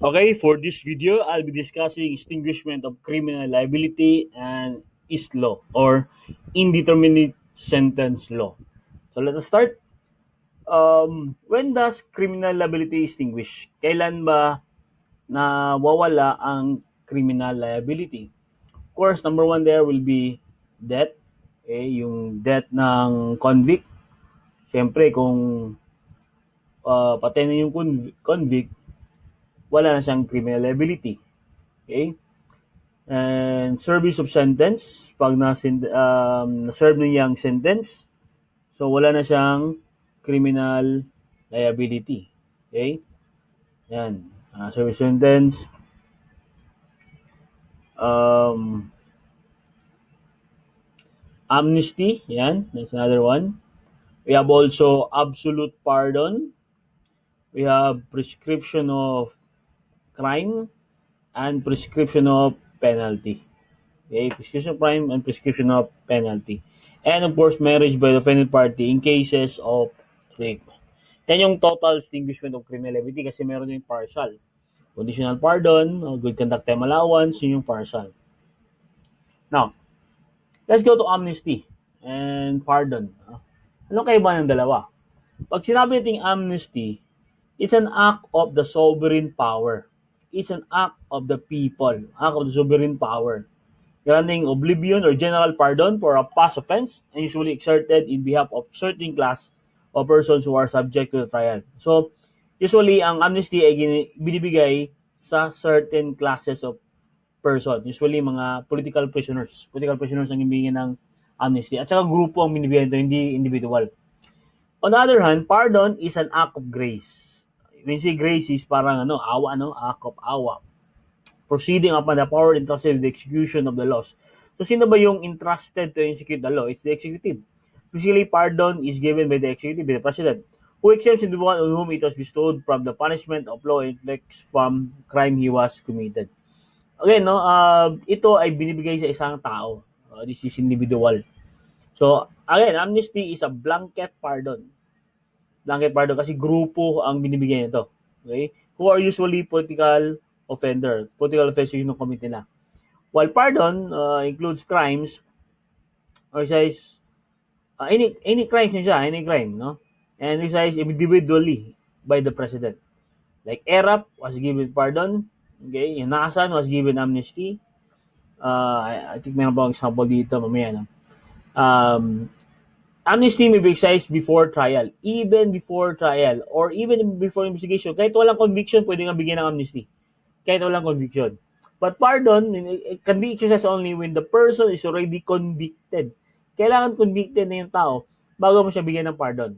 Okay, for this video, I'll be discussing extinguishment of criminal liability and is law or indeterminate sentence law. So let us start. When does criminal liability extinguish? Kailan ba nawawala ang criminal liability? Of course, number one there will be death. Okay, yung death ng convict. Siyempre, kung patay na yung convict, wala na siyang criminal liability. Okay? And service of sentence, pag na-serve niya ang sentence, so wala na siyang criminal liability. Okay? Yan. Service sentence. Amnesty, yan. That's another one. We have also absolute pardon. We have prescription of crime and prescription of penalty. Okay, prescription of crime and prescription of penalty. And of course, marriage by the offended party in cases of rape. Yan yung total extinguishment of criminal liability kasi meron yung partial. Conditional pardon, good conduct time allowance, yun yung partial. Now, let's go to amnesty and pardon. Anong kaiba ng dalawa? Pag sinabi nating amnesty, it's an act of the sovereign power. It's an act of the people, act of the sovereign power. Granting oblivion or general pardon for a past offense and usually exerted in behalf of certain class of persons who are subject to the trial. So, usually, ang amnesty ay binibigay sa certain classes of person. Usually, mga political prisoners. Political prisoners ang ibigay ng amnesty. At saka grupo ang binibigay ito, hindi individual. On the other hand, pardon is an act of grace. When you say grace is parang awa, act of awa. Proceeding upon the power entrusted with the execution of the laws. So, sino ba yung entrusted to execute the law? It's the executive. Usually, pardon is given by the executive, by the president, who exempts individual on whom it was bestowed from the punishment of law inflicts from crime he was committed. Again, ito ay binibigay sa isang tao. This is individual. So, again, amnesty is a blanket pardon. Blanket pardon kasi grupo ang binibigay nito. Okay? Who are usually political offenses yung commit nila. While pardon includes crimes or says any crimes siya, any crime, no? And exercised individually by the president. Like ERAP was given pardon, okay? Nakasan was given amnesty. I think meron pa example dito mamaya, no? Amnesty may be exercised before trial, even before trial, or even before investigation. Kahit walang conviction, pwede nga bigyan ng amnesty. Kahit walang conviction. But pardon, it can be exercised only when the person is already convicted. Kailangan convicted na yung tao bago mo siya bigyan ng pardon.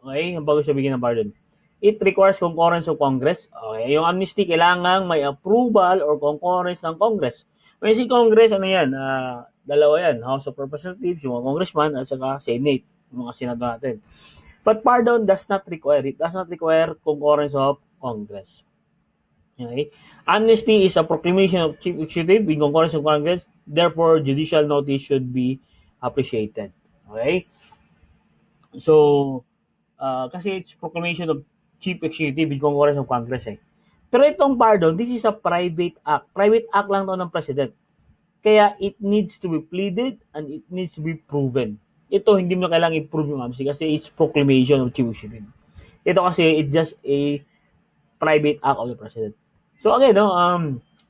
Okay? Bago siya bigyan ng pardon. It requires concurrence of Congress. Okay? Yung amnesty, kailangan may approval or concurrence ng Congress. When si Congress, ano yan? Dalawa yan. House of Representatives, yung mga congressman, at saka Senate, yung mga senador natin. But pardon does not require it. Does not require concurrence of Congress. Okay? Amnesty is a proclamation of chief executive in concurrence of Congress. Therefore, judicial notice should be appreciated. Okay? So, kasi it's proclamation of chief executive in concurrence of Congress eh. Pero itong pardon, this is a private act. Private act lang to ng president. Kaya it needs to be pleaded and it needs to be proven. Ito, hindi mo kailangang i-prove yung amnesty kasi it's proclamation of chief executive. Ito kasi, it's just a private act of the president. So again,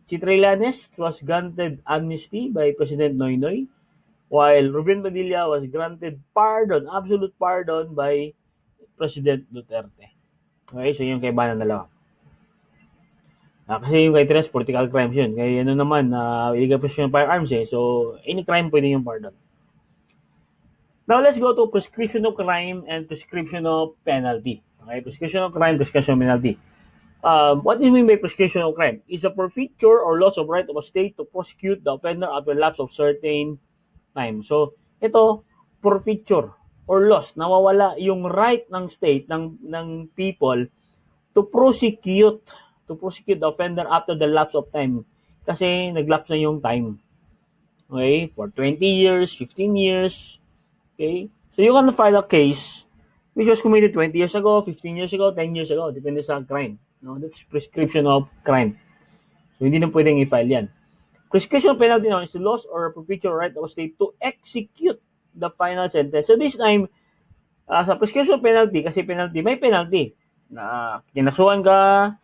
si Trillanes was granted amnesty by President Noynoy, while Ruben Padilla was granted pardon, absolute pardon by President Duterte. Okay, so yung kaiba ng dalawa. Kasi yung kay Trillanes, political crimes yun. Kaya naman, illegal possession of firearms eh. So, any crime pwede yung pardon. Now, let's go to prescription of crime and prescription of penalty. Okay, prescription of crime, prescription of penalty. What do you mean by prescription of crime? It's a forfeiture or loss of right of a state to prosecute the offender after lapse of certain time. So, ito, forfeiture or loss. Nawawala yung right ng state, ng people to prosecute the offender after the lapse of time. Kasi naglapse na yung time. Okay? For 20 years, 15 years. Okay? So, you can file a case which was committed 20 years ago, 15 years ago, 10 years ago. Depende sa crime. No, that's prescription of crime. So, hindi na pwedeng i-file yan. Prescription penalty now is the loss or perpetual right of a state to execute the final sentence. So, this time, sa prescription penalty, kasi penalty, may penalty. Na kinasuhan ka,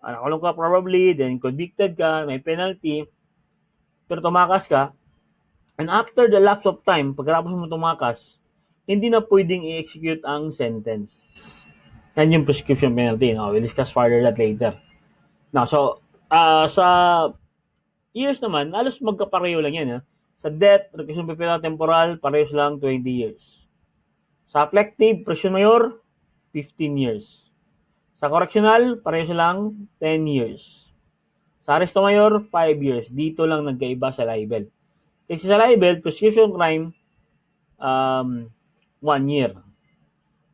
nakulong ka probably, then convicted ka, may penalty, pero tumakas ka, and after the lapse of time, pagkatapos mo tumakas, hindi na pwedeng i-execute ang sentence. Yan yung prescription penalty. No? We'll discuss further that later. Now, so, sa years naman, halos magkapareho lang yan. Ha? Sa death, reclusion perpetual temporal, parehos lang 20 years. Sa afflictive, prison mayor, 15 years. Sa correctional, parehos lang 10 years. Sa arresto mayor, 5 years. Dito lang nagkaiba sa libel. Kasi sa libel, prescription crime, 1 year.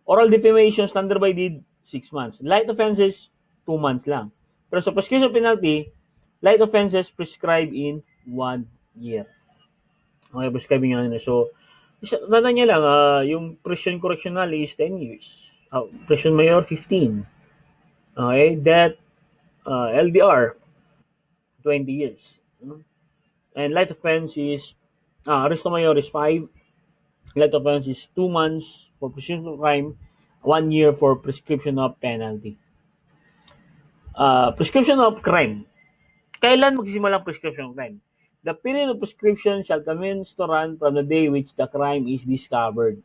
Oral defamation, standard by deed, 6 months. Light offenses, 2 months lang. Pero sa prescription penalty, light offenses prescribed in 1 year. Okay, prescribing yun. So, tanda niya lang, yung prison correctional is 10 years. Prison mayor, 15. Okay, death, LDR, 20 years. And light offense is, arresto mayor is 5. Light offense is 2 months for prescription crime, 1 year for prescription of penalty. Prescription of crime. Kailan magsisimula ang prescription of crime? The period of prescription shall commence to run from the day which the crime is discovered.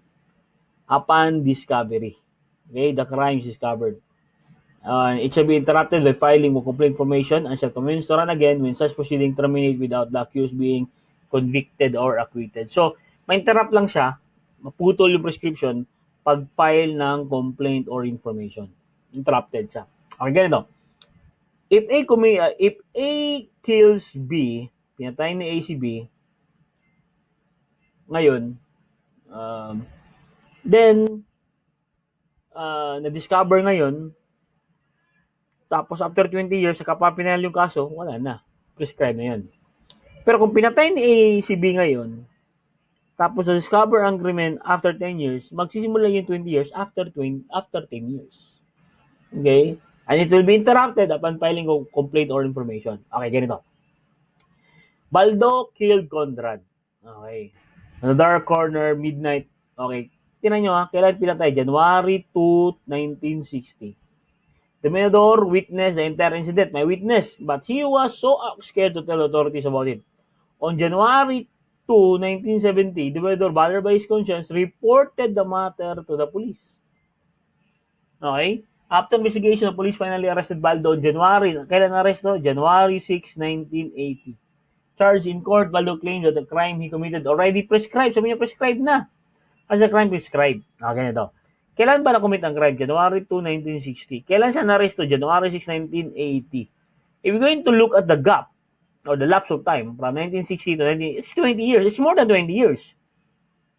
Upon discovery. Okay, the crime is discovered. It shall be interrupted by filing of complaint information and shall commence to run again when such proceeding terminate without the accused being convicted or acquitted. So, ma-interrupt lang siya, maputol yung prescription pag-file ng complaint or information. Interrupted siya. Okay, ganito. If A kills B, pinatay ni A si B, ngayon, then, na-discover ngayon, tapos after 20 years, saka pa final yung kaso, wala na. Prescribe na yun. Pero kung pinatay ni A si B ngayon, tapos na-discover ang krimen after 10 years, magsisimula yung 20 years after 10 years. Okay? And it will be interrupted upon filing of complaint or information. Okay, ganito. Baldo killed Conrad. Okay. On the dark corner, midnight. Okay. Tinan nyo kailan pinatay? January 2, 1960. The Menador witnessed the entire incident. May witness, but he was so scared to tell authorities about it. On January 2, 1970, the Menador, bothered by his conscience, reported the matter to the police. Okay? After investigation, the police finally arrested Baldo on January. Kailan aresto? January 6, 1980. Charged in court, Baldo claimed that the crime he committed already prescribed. Sabi niya, prescribed na. As a crime prescribed. Okay, ganito. Kailan ba na-commit ang crime? January 2, 1960. Kailan siya na-arresto? January 6, 1980. If you're going to look at the gap or the lapse of time from 1960 to 19, it's 20 years. It's more than 20 years.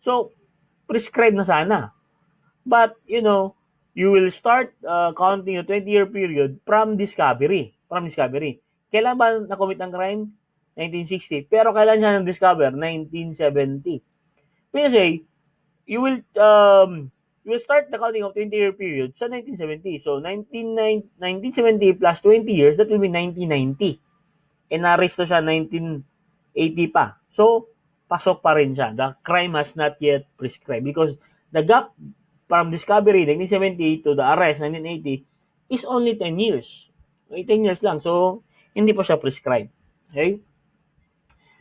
So, prescribed na sana. But, you will start counting a 20-year period from discovery. Kailan ba na-commit ang crime? 1960. Pero kailan siya na-discover? 1970. Meaning say, you will start the counting of 20-year period sa 1970. So, 1970 plus 20 years, that will be 1990. And na-arresto siya 1980 pa. So, pasok pa rin siya. The crime has not yet prescribed because the gap from discovery, 1970 to the arrest, 1980, is only 10 years. 10 years lang. So, hindi pa siya prescribed. Okay?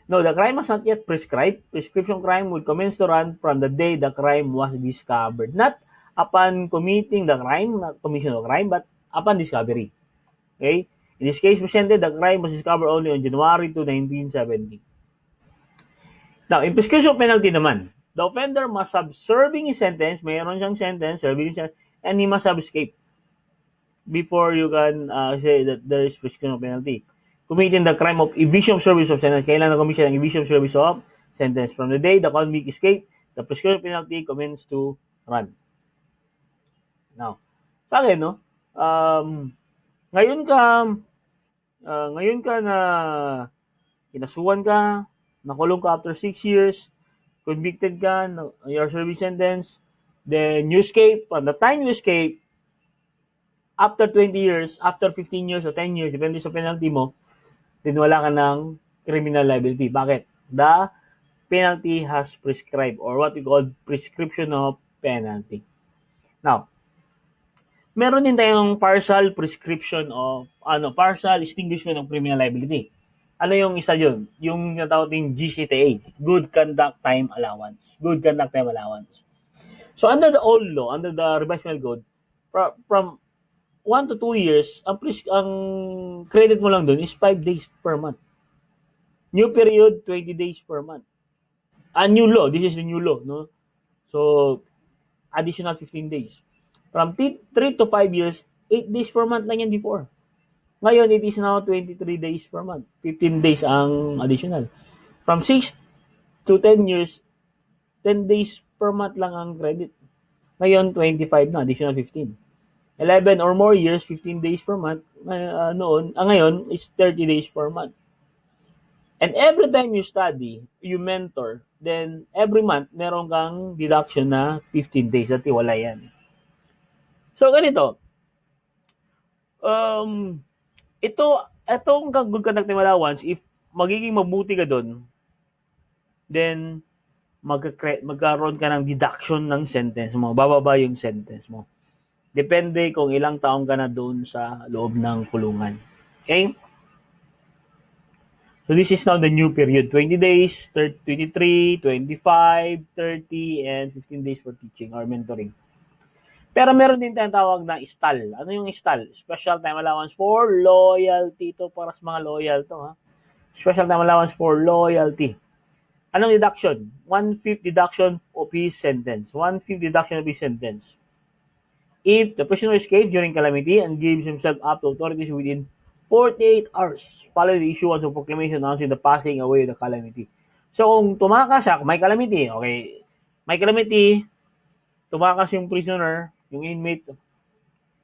No, the crime has not yet prescribed. Prescription crime will commence to run from the day the crime was discovered. Not upon committing the crime, not commission of crime, but upon discovery. Okay? In this case presented, the crime was discovered only on January 2, 1970. Now, in prescription penalty naman, the offender must have serving his sentence, mayroon siyang sentence, serving his sentence, and he must have escaped before you can say that there is prescription penalty. Committing the crime of evasion of service of sentence. Kailan na-commit siya ng evasion of service of sentence? From the day the convict escaped, the prescription penalty commenced to run. Now, sa akin, ngayon ka na kinasuhan ka, nakulong ka after 6 years, convicted ka, your service sentence, then you escape. From the time you escape, after 20 years, after 15 years o 10 years, depende sa penalty mo, then wala ka ng criminal liability. Bakit? The penalty has prescribed or what we call prescription of penalty. Now, meron din tayong partial prescription of partial extinguishment of criminal liability. Ano yung isa yun? Yung natawag ng GCTA, Good Conduct Time Allowance. Good Conduct Time Allowance. So under the old law, under the revised penal code, from 1 to 2 years, ang credit mo lang dun is 5 days per month. New period, 20 days per month. A new law, this is the new law, no? So, additional 15 days. From 3 to 5 years, 8 days per month lang yan before. Ngayon, it is now 23 days per month. 15 days ang additional. From 6 to 10 years, 10 days per month lang ang credit. Ngayon, 25 na, additional 15. 11 or more years, 15 days per month. Ngayon, it's 30 days per month. And every time you study, you mentor, then every month, meron kang deduction na 15 days at wala yan. So, ganito. Itong good conduct time allowance, if magiging mabuti ka doon, then magkaroon ka ng deduction ng sentence mo. Bababa yung sentence mo. Depende kung ilang taong ka na doon sa loob ng kulungan. Okay? So this is now the new period. 20 days, 23, 25, 30, and 15 days for teaching or mentoring. Pero meron din tayong tawag na STAL. Ano yung STAL? Special Time Allowance for Loyalty. Ito para sa mga loyal to. Ha? Special Time Allowance for Loyalty. Anong deduction? 1/5 deduction of his sentence. 1/5 deduction of his sentence. If the prisoner escapes during calamity and gives himself up to authorities within 48 hours following the issuance of proclamation announcing the passing away of the calamity. So, kung tumakas siya, may calamity, okay, may calamity, tumakas yung prisoner, yung inmate,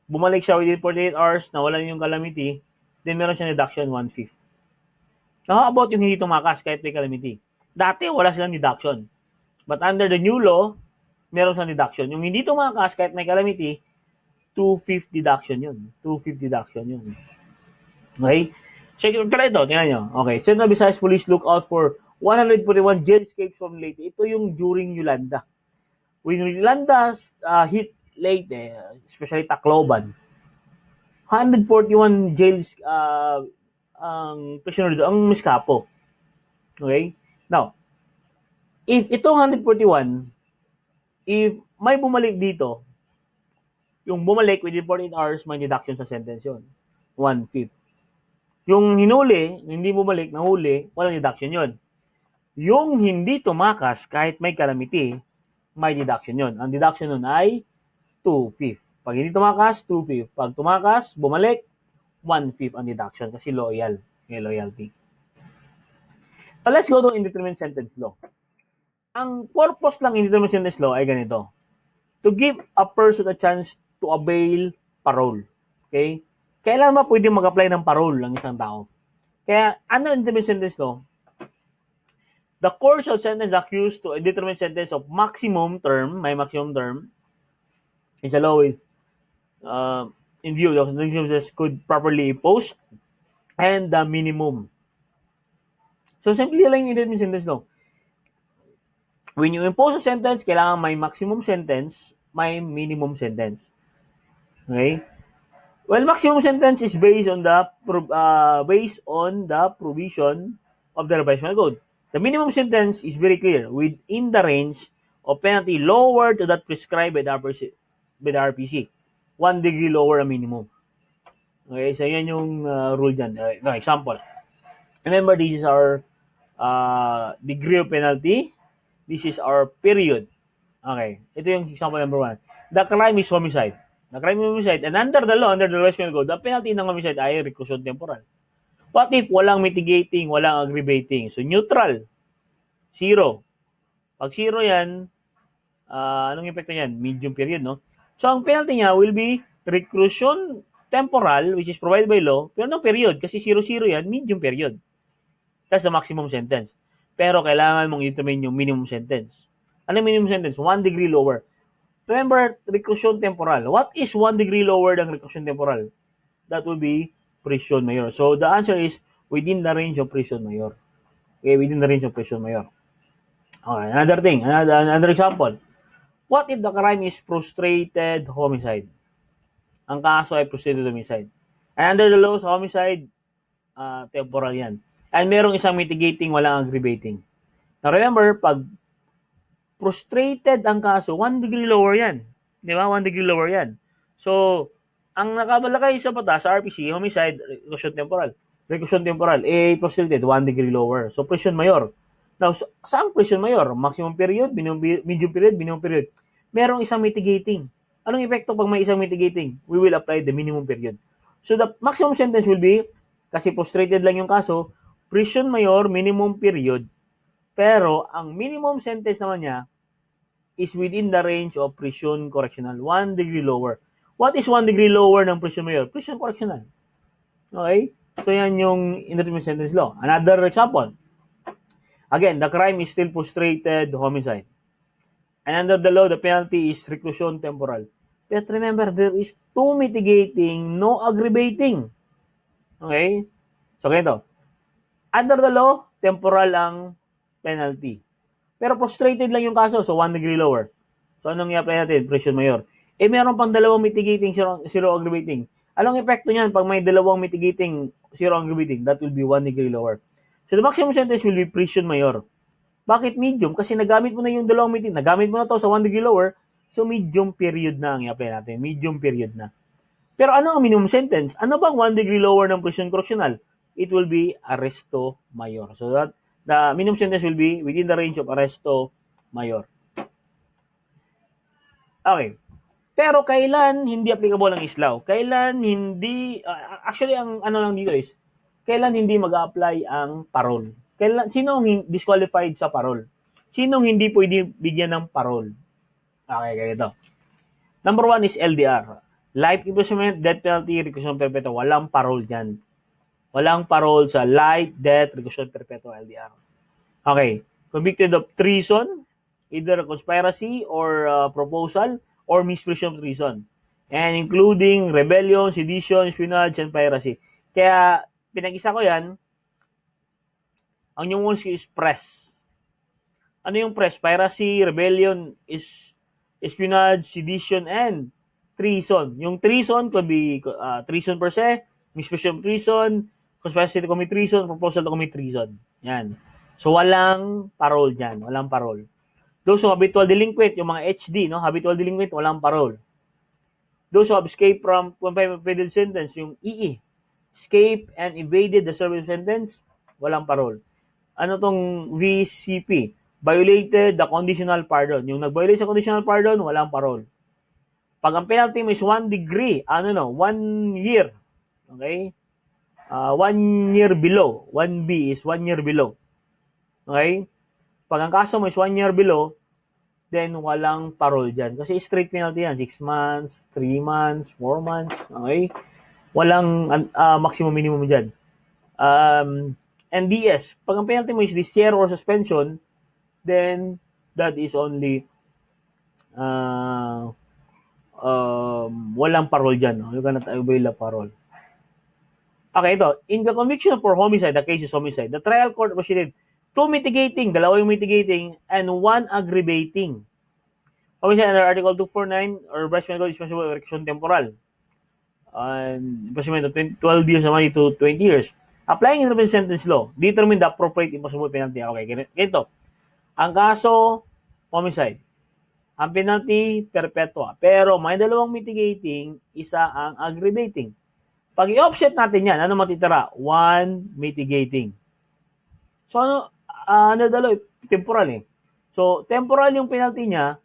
bumalik siya within 48 hours, nawalan yung calamity, then meron siyang deduction 1/5. Now, how about yung hindi tumakas kahit may calamity? Dati, wala silang deduction. But under the new law, meron silang deduction. Yung hindi tumakas kahit may calamity, 2/5 deduction yun. 2/5 deduction yun. Okay? Check yung tala ito. Tingnan nyo. Okay. Central Visayas Police look out for 141 jail escapes from Leyte. Ito yung during Yolanda. When Yolanda hit Leyte, especially Tacloban, 141 jails ang prisoner dito, ang miskapo. Okay? Now, if itong 141, if may bumalik dito, yung bumalik within 48 hours, may deduction sa sentence yun. 1/5. Yung hinuli, hindi bumalik, nahuli, walang deduction yun. Yung hindi tumakas, kahit may calamity, may deduction yun. Ang deduction nun ay 2/5. Pag hindi tumakas, 2/5. Pag tumakas, bumalik, 1/5 ang deduction kasi loyal. May loyalty. So let's go to indeterminate sentence law. Ang purpose lang indeterminate sentence law ay ganito. To give a person a chance to avail parole. Okay? Kailan ba pwede mag-apply ng parole ng isang tao? Kaya, under indeterminate sentence law, the court shall sentence the accused to a determinate sentence of maximum term, may maximum term, which the law is in view of the sentences could properly impose, and the minimum. So, simply lang yung indeterminate sentence law. When you impose a sentence, kailangan may maximum sentence, may minimum sentence. Okay? Well, maximum sentence is based on the provision of the revised penal code. The minimum sentence is very clear, within the range of penalty lower to that prescribed by the RPC. 1 degree lower ang minimum. Okay, so yan yung rule dyan. Example. Remember, this is our degree of penalty. This is our period. Okay, ito yung example number 1. The crime is homicide. The crime is homicide. And under the law, under the revised penal code, the penalty ng homicide ay reclusion temporal. What if walang mitigating, walang aggravating? So, neutral. 0. Pag 0 yan, anong epekto yan? Medium period, no? So, ang penalty niya will be reclusion temporal, which is provided by law, pero no period, kasi 0-0 yan, medium period. That's the maximum sentence. Pero kailangan mong determine yung minimum sentence. Ano yung minimum sentence? 1 degree lower. Remember, reclusion temporal. What is 1 degree lower than reclusion temporal? That would be prisión mayor. So the answer is within the range of prisión mayor. Okay, within the range of prisión mayor. Okay, another thing, another example. What if the crime is frustrated homicide? Ang kaso ay frustrated homicide. And under the laws, homicide, temporal yan. And merong isang mitigating, walang aggravating. Now remember, pag frustrated ang kaso, 1 degree lower yan. Di ba? 1 degree lower yan. So, ang nakabalakay sa batas, sa RPC, homicide, reclusion temporal. Reclusion temporal, frustrated, 1 degree lower. So, prison mayor. Now, saan prison mayor? Maximum period, medium period, minimum period. Merong isang mitigating. Anong epekto pag may isang mitigating? We will apply the minimum period. So, the maximum sentence will be, kasi frustrated lang yung kaso, prison mayor, minimum period, pero ang minimum sentence naman niya is within the range of prison correctional, 1 degree lower. What is 1 degree lower ng prison mayor? Prison correctional. Okay? So yan yung indeterminate sentence law. Another example. Again, the crime is still frustrated homicide. And under the law, the penalty is reclusion temporal. But remember, there is two mitigating, no aggravating. Okay? So ganito. Under the law, temporal ang penalty. Pero frustrated lang yung kaso, so 1 degree lower. So anong i-apply natin? Prison mayor. Meron pang dalawang mitigating, zero aggravating. Anong epekto niyan pag may dalawang mitigating, zero aggravating? That will be 1 degree lower. So the maximum sentence will be prison mayor. Bakit medium? Kasi nagamit mo na yung dalawang mitigating. Nagamit mo na to sa 1 degree lower, so medium period na ang i-apply natin. Medium period na. Pero ano ang minimum sentence? Ano bang 1 degree lower ng prison correctional? It will be arresto mayor. So that the minimum sentence will be within the range of arresto mayor. Okay. Pero kailan hindi applicable ang islaw? Kailan hindi, actually ang ano lang dito is, kailan hindi mag-apply ang parol? Sino ang disqualified sa parol? Sino hindi pwede bigyan ng parol? Okay, ganito. Number 1 is LDR. Life imprisonment, death penalty, reclusion perpetua. Walang parol dyan. Walang parol sa life, death, reclusion perpetua, LDR. Okay. Convicted of treason, either conspiracy or proposal, or misprision of treason. And including rebellion, sedition, espionage, and piracy. Kaya, pinag-isa ko yan, ang yung ones is press. Ano yung press? Piracy, rebellion, is espionage, sedition, and treason. Yung treason could be treason per se, misprision of treason, conspiracy to commit treason, proposal to commit treason. Yan. So, walang parol dyan. Walang parol. Those who habitual delinquent, yung mga H.D, no? Habitual delinquent, walang parol. Those who have escaped from confinement penal sentence, yung EE, escape and evaded the service sentence, walang parol. Ano tong VCP? Violated the conditional pardon. Yung nag-violate sa conditional pardon, walang parol. Pag ang penalty mo is 1 degree, 1 year. Okay? 1 year below. 1B is 1 year below. Okay? Pag ang kaso mo is 1 year below, then walang parol dyan. Kasi straight penalty yan. 6 months, 3 months, 4 months. Okay? Walang maximum minimum dyan. NDS, pag ang penalty mo is this year or suspension, then that is only walang parol dyan. No? You cannot avail the parol. Okay, ito. In the conviction for homicide, the case is homicide, the trial court proceeded 2 mitigating, dalawa yung mitigating, and 1 aggravating. Homicide under Article 249 or Brashman Code is punishable with reclusion temporal. Imprisonment of 12 years naman to 20 years. Applying intermittent sentence law, determine the appropriate impossible penalty. Okay, ganito. Ang kaso, homicide. Ang penalty, perpetua. Pero may dalawang mitigating, isa ang aggravating. Pag i-offset natin yan, ano matitira? 1 mitigating. So, ano dalawa? Temporal eh. So, temporal yung penalty niya,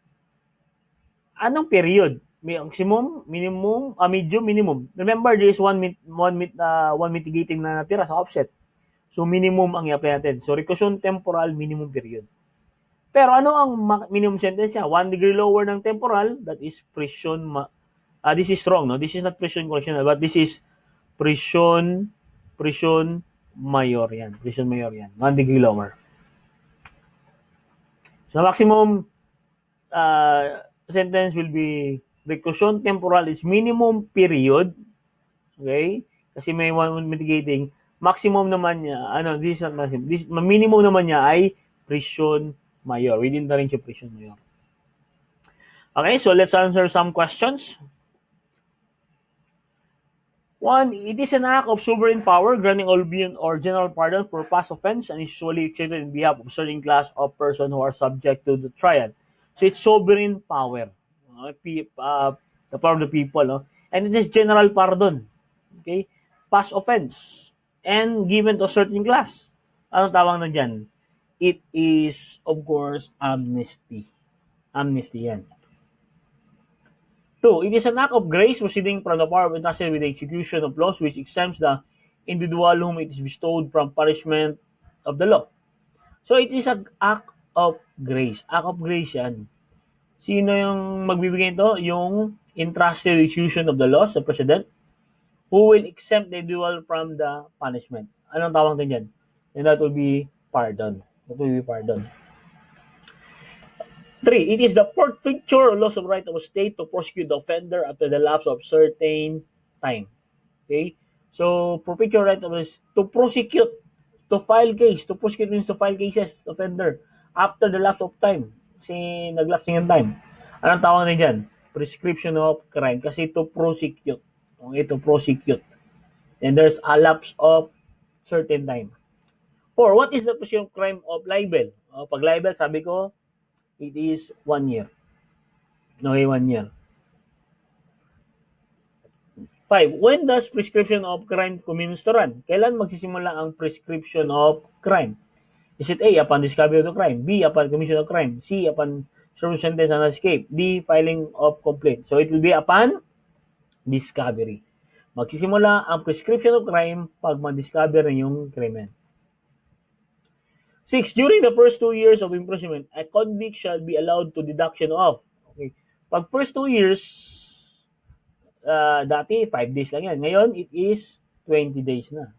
anong period? Maximum, minimum, medium, minimum. Remember, there is one mitigating na natira sa offset. So, minimum ang i-apply natin. So, reclusion temporal, minimum period. Pero ano ang minimum sentence niya? 1 degree lower ng temporal, that is prison, this is wrong, no? This is not prison correctional, but this is prison mayor yan. Prison mayor yan. 1 degree lower. So, maximum sentence will be reclusion temporal is minimum period. Okay? Kasi may one mitigating. Maximum naman niya, this is not maximum. This, minimum naman niya ay prison mayor. Within the range of prison mayor. Okay, so let's answer some questions. One, it is an act of sovereign power granting albeit or general pardon for past offense and is usually executed in behalf of certain class of persons who are subject to the trial. So it's sovereign power. The power of the people. No? And it is general pardon. Okay? Past offense. And given to a certain class. Anong tawag na dyan? It is, of course, amnesty. Amnesty yan. Two, it is an act of grace proceeding from the power of entrusted with the execution of laws which exempts the individual whom it is bestowed from punishment of the law. So it is an act of grace. Act of grace yan. Sino yung magbibigay ito? Yung entrusted execution of the laws, the president, who will exempt the individual from the punishment. Anong tawag din yan? And that will be pardon. That will be pardon. 3. It is the forfeiture or loss of right of a state to prosecute the offender after the lapse of certain time. Okay? So, forfeiture right of to prosecute, to file case. To prosecute means to file cases, offender, after the lapse of time. Kasi nag-lapse yung time. Anong tawag na dyan? Prescription of crime. Kasi to prosecute. Okay, to prosecute. And there's a lapse of certain time. 4. What is the prescription of crime of libel? Pag libel, sabi ko, it is 1 year. Okay, 1 year. 5. When does prescription of crime commence to run? Kailan magsisimula ang prescription of crime? Is it A, upon discovery of the crime? B, upon commission of crime? C, upon service sentence and escape? D, filing of complaint. So it will be upon discovery. Magsisimula ang prescription of crime pag ma-discover na yung krimen. 6. During the first 2 years of imprisonment, a convict shall be allowed to deduction of. Okay. Pag first 2 years, dati 5 days lang yan. Ngayon, it is 20 days na.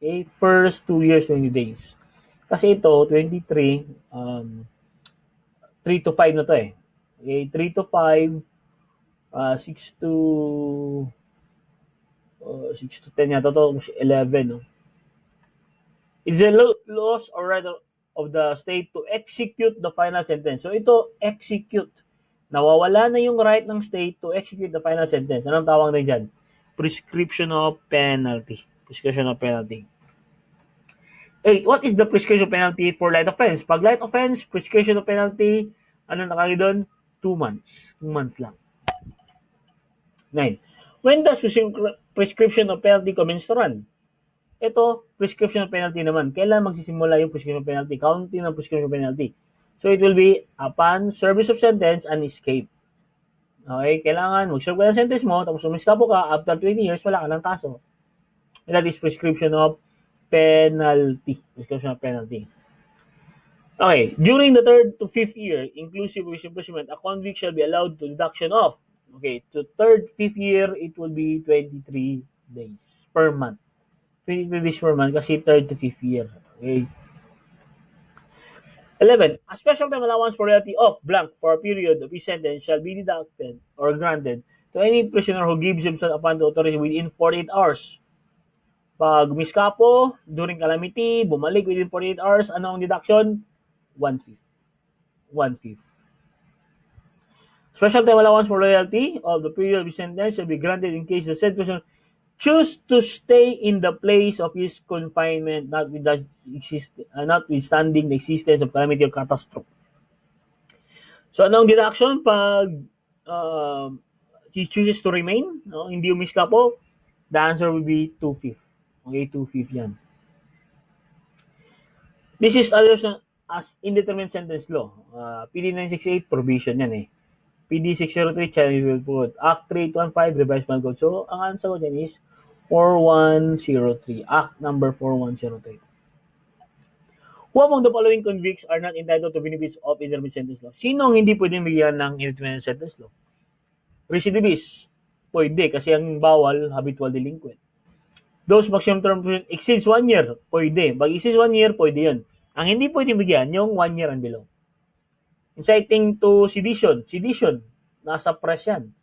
Okay. First 2 years, 20 days. Kasi ito, 23, 3 to 5 na to eh. Okay. 3 to 5, 6 to 10 yata to, 11. No? It's a loss or right of the state to execute the final sentence. So ito, execute. Nawawala na yung right ng state to execute the final sentence. Anong tawag na dyan? Prescription of penalty. Prescription of penalty. 8. What is the prescription penalty for light offense? Pag light offense, prescription of penalty, ano nakalagay doon? 2 months. 2 months lang. 9. When does prescription of penalty commence to run? Ito, prescription penalty naman. Kailan magsisimula yung prescription penalty? Counting ng prescription penalty. So, it will be upon service of sentence and escape. Okay? Kailangan mag-serve ka ng sentence mo, tapos umiskapo ka, after 20 years, wala ka ng kaso. And that is prescription of penalty. Prescription of penalty. Okay. During the 3rd to 5th year, inclusive of imprisonment, a convict shall be allowed to deduction of. Okay. To 3rd, 5th year, it will be 23 days per month. 23 days per month kasi 3rd to 5th year. Okay. 11. A special time allowance for reality of blank for a period of his sentence shall be deducted or granted to any prisoner who gives himself upon the authority within 48 hours. Pag miskapo, during calamity, bumalik within 48 hours, ano ang deduction? 1/5. 1/5. Special time allowance for loyalty of the period of his sentence shall be granted in case the said person choose to stay in the place of his confinement notwithstanding the existence of calamity or catastrophe. So, anong deduction pag he chooses to remain? No? Hindi umiskapo? The answer will be 2/5. Okay, 2/5 yan. This is understood as indeterminate sentence law. PD 968, provision yan eh. PD 603, Challenge will put. Act 3815, Revised Penal Code. So, ang answer ko dyan is 4103. Act number 4103. Who among the following convicts are not entitled to benefits of indeterminate sentence law? Sino ang hindi pwedeng bigyan ng indeterminate sentence law? Recidivist. Pwede kasi ang bawal, habitual delinquent. Those maximum term exceeds 1 year, pwede. Pag exceeds 1 year, pwede yun. Ang hindi pwede bigyan, yung 1 year and below. Inciting to sedition. Sedition. nasa press yan.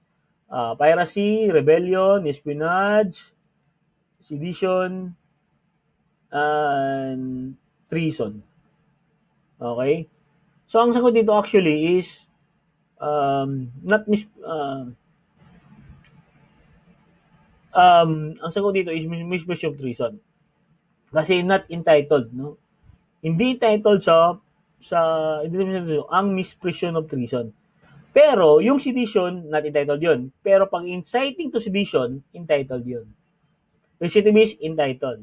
Piracy, rebellion, espionage, sedition, and treason. Okay? So, ang sagot dito actually is not ang sagot dito is misprision of treason. Kasi not entitled, no? Hindi entitled sa ang misprision of treason. Pero, yung sedition, not entitled yun. Pero pag inciting to sedition, entitled yun. Recidivist, entitled.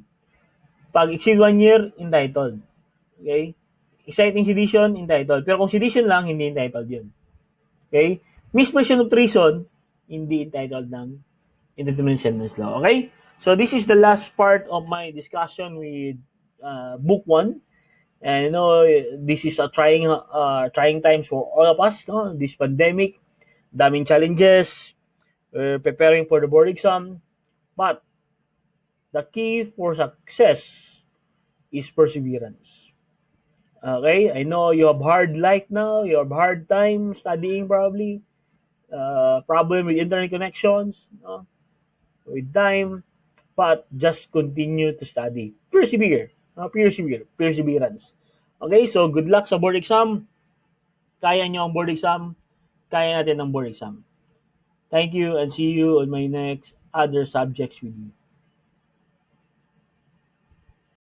Pag exceed 1 year, entitled. Okay? Inciting sedition, entitled. Pero kung sedition lang, hindi entitled yun. Okay? Misprision of treason, hindi entitled ng Indeterminate Sentence Law. Okay? So, this is the last part of my discussion with Book 1. And this is a trying times for all of us, no? This pandemic, daming challenges, we're preparing for the board exam, but the key for success is perseverance. Okay, I know you have hard life now, you have hard time studying probably, problem with internet connections, no? With time, but just continue to study. Persevere, perseverance. Okay, so good luck sa board exam. Kaya nyo ang board exam, kaya natin ang board exam. Thank you and see you on my next other subjects with you.